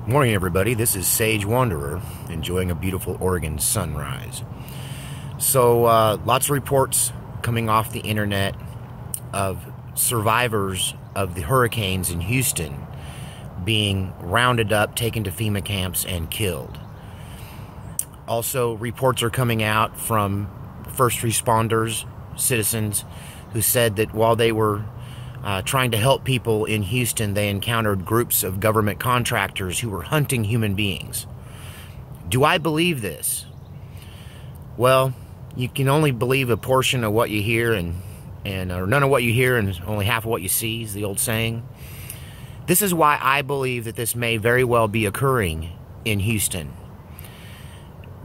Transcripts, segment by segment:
Morning, everybody. This is Sage Wanderer enjoying a beautiful Oregon sunrise. So, lots of reports coming off the internet of survivors of the hurricanes in Houston being rounded up, taken to FEMA camps, and killed. Also, reports are coming out from first responders, citizens, who said that while they were trying to help people in Houston, they encountered groups of government contractors who were hunting human beings. Do I believe this? Well, you can only believe a portion of what you hear, or none of what you hear and only half of what you see, is the old saying. This is why I believe that this may very well be occurring in Houston.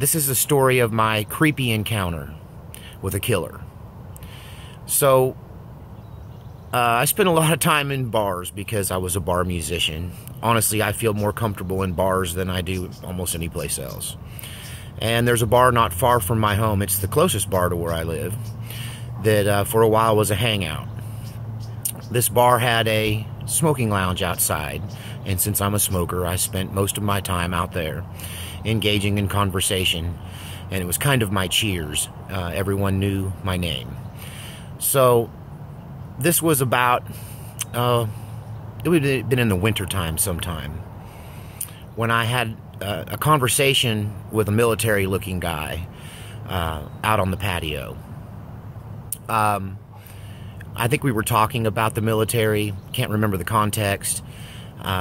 This is a story of my creepy encounter with a killer. So, I spent a lot of time in bars because I was a bar musician. Honestly, I feel more comfortable in bars than I do almost any place else. And there's a bar not far from my home. It's the closest bar to where I live that for a while was a hangout. This bar had a smoking lounge outside, and since I'm a smoker, I spent most of my time out there engaging in conversation, and it was kind of my cheers. Everyone knew my name. So this was about, it would have been in the wintertime sometime, when I had a conversation with a military-looking guy out on the patio. I think we were talking about the military, can't remember the context.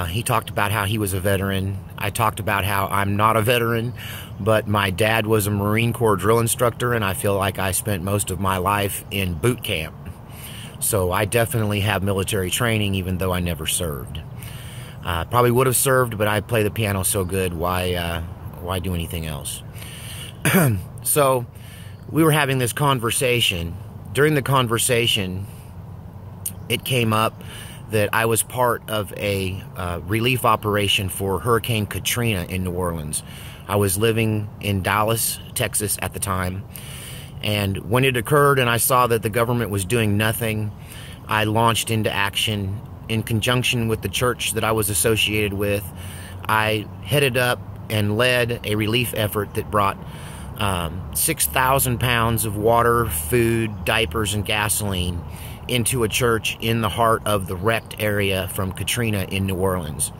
He talked about how he was a veteran. I talked about how I'm not a veteran, but my dad was a Marine Corps drill instructor, and I feel like I spent most of my life in boot camp. So I definitely have military training, even though I never served. Probably would have served, but I play the piano so good, why do anything else? So we were having this conversation. During the conversation, it came up that I was part of a relief operation for Hurricane Katrina in New Orleans. I was living in Dallas, Texas at the time. And when it occurred and I saw that the government was doing nothing, I launched into action in conjunction with the church that I was associated with. I headed up and led a relief effort that brought 6,000 pounds of water, food, diapers, and gasoline into a church in the heart of the wrecked area from Katrina in New Orleans.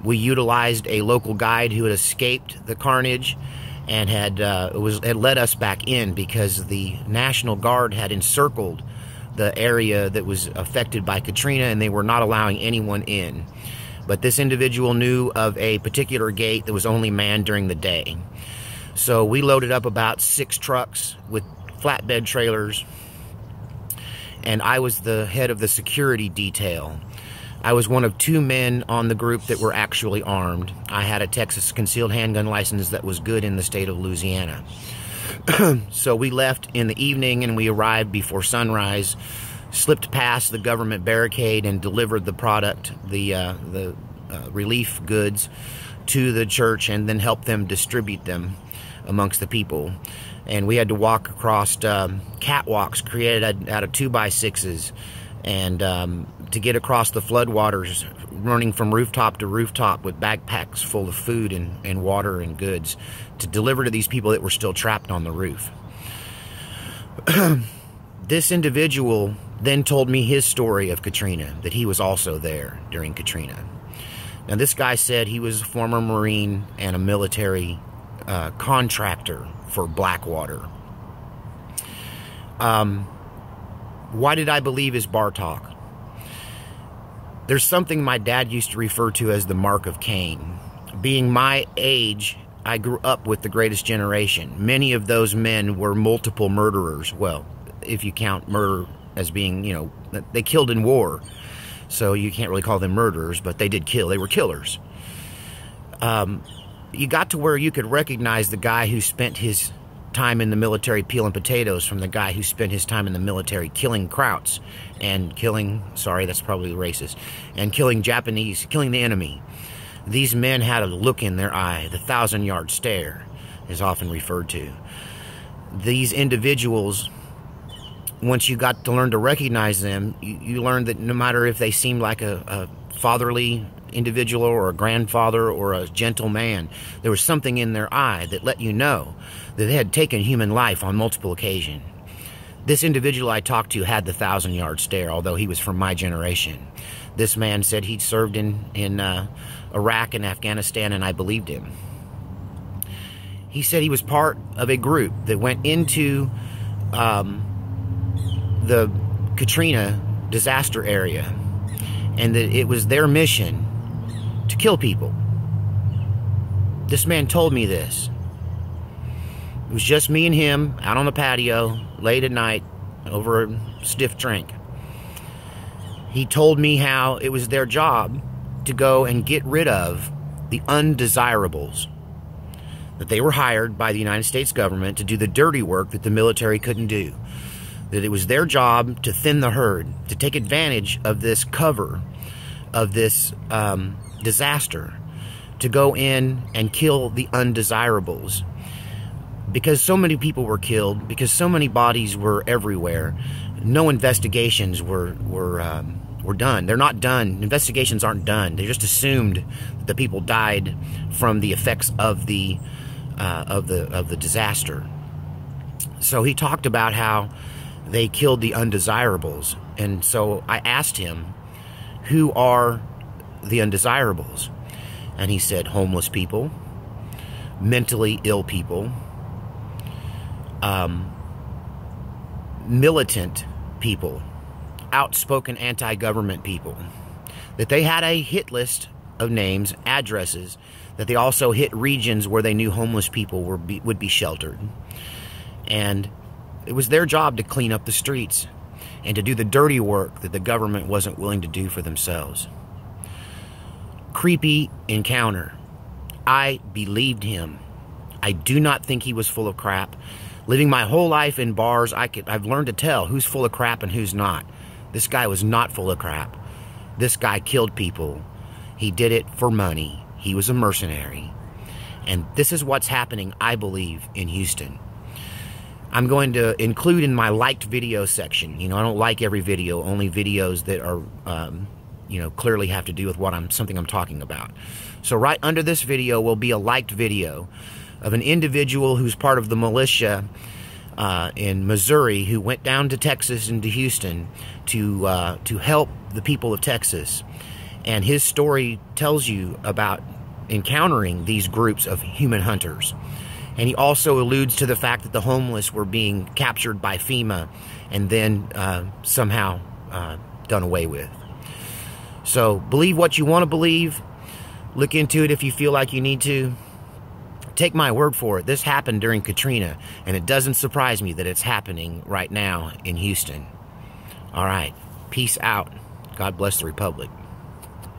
We utilized a local guide who had escaped the carnage and had led us back in because the National Guard had encircled the area that was affected by Katrina, and they were not allowing anyone in. But this individual knew of a particular gate that was only manned during the day. So we loaded up about 6 trucks with flatbed trailers, and I was the head of the security detail. I was one of 2 men on the group that were actually armed. I had a Texas concealed handgun license that was good in the state of Louisiana. So we left in the evening and we arrived before sunrise, slipped past the government barricade and delivered the product, the relief goods, to the church, and then helped them distribute them amongst the people. And we had to walk across catwalks created out of 2x6s, and to get across the floodwaters, running from rooftop to rooftop with backpacks full of food and water and goods to deliver to these people that were still trapped on the roof. This individual then told me his story of Katrina, that he was also there during Katrina. Now, this guy said he was a former Marine and a military contractor for Blackwater. Why did I believe his bar talk? There's something my dad used to refer to as the Mark of Cain. Being my age, I grew up with the Greatest Generation. Many of those men were multiple murderers. Well, if you count murder as being, they killed in war. So you can't really call them murderers, but they did kill. They were killers. You got to where you could recognize the guy who spent his time in the military peeling potatoes from the guy who spent his time in the military killing Krauts and killing, sorry, that's probably racist, and killing Japanese, killing the enemy. These men had a look in their eye. The 1,000-yard stare is often referred to. These individuals, once you got to learn to recognize them, you learned that no matter if they seemed like a fatherly individual or a grandfather or a gentle man. There was something in their eye that let you know that they had taken human life on multiple occasions. This individual I talked to had the 1,000-yard stare, although he was from my generation. This man said he'd served in Iraq and Afghanistan, and I believed him. He said he was part of a group that went into the Katrina disaster area, and that it was their mission to kill people. This man told me this. It was just me and him out on the patio late at night over a stiff drink. He told me how it was their job to go and get rid of the undesirables, that they were hired by the United States government to do the dirty work that the military couldn't do, that it was their job to thin the herd, to take advantage of this cover of this disaster, to go in and kill the undesirables. Because so many people were killed, because so many bodies were everywhere, no investigations were done. They're not done. Investigations aren't done. They just assumed that the people died from the effects of the disaster. So he talked about how they killed the undesirables, and so I asked him, who are the undesirables? And he said homeless people, mentally ill people, militant people, outspoken anti-government people, that they had a hit list of names, addresses, that they also hit regions where they knew homeless people would be sheltered. And it was their job to clean up the streets and to do the dirty work that the government wasn't willing to do for themselves. Creepy encounter. I believed him. I do not think he was full of crap. Living my whole life in bars, I've learned to tell who's full of crap and who's not. This guy was not full of crap. This guy killed people. He did it for money. He was a mercenary. And this is what's happening, I believe, in Houston. I'm going to include in my liked video section, I don't like every video, only videos that are, clearly have to do with something I'm talking about. So right under this video will be a liked video of an individual who's part of the militia in Missouri who went down to Texas and to Houston to help the people of Texas. And his story tells you about encountering these groups of human hunters. And he also alludes to the fact that the homeless were being captured by FEMA and then somehow done away with. So believe what you want to believe. Look into it if you feel like you need to. Take my word for it. This happened during Katrina, and it doesn't surprise me that it's happening right now in Houston. All right. Peace out. God bless the Republic.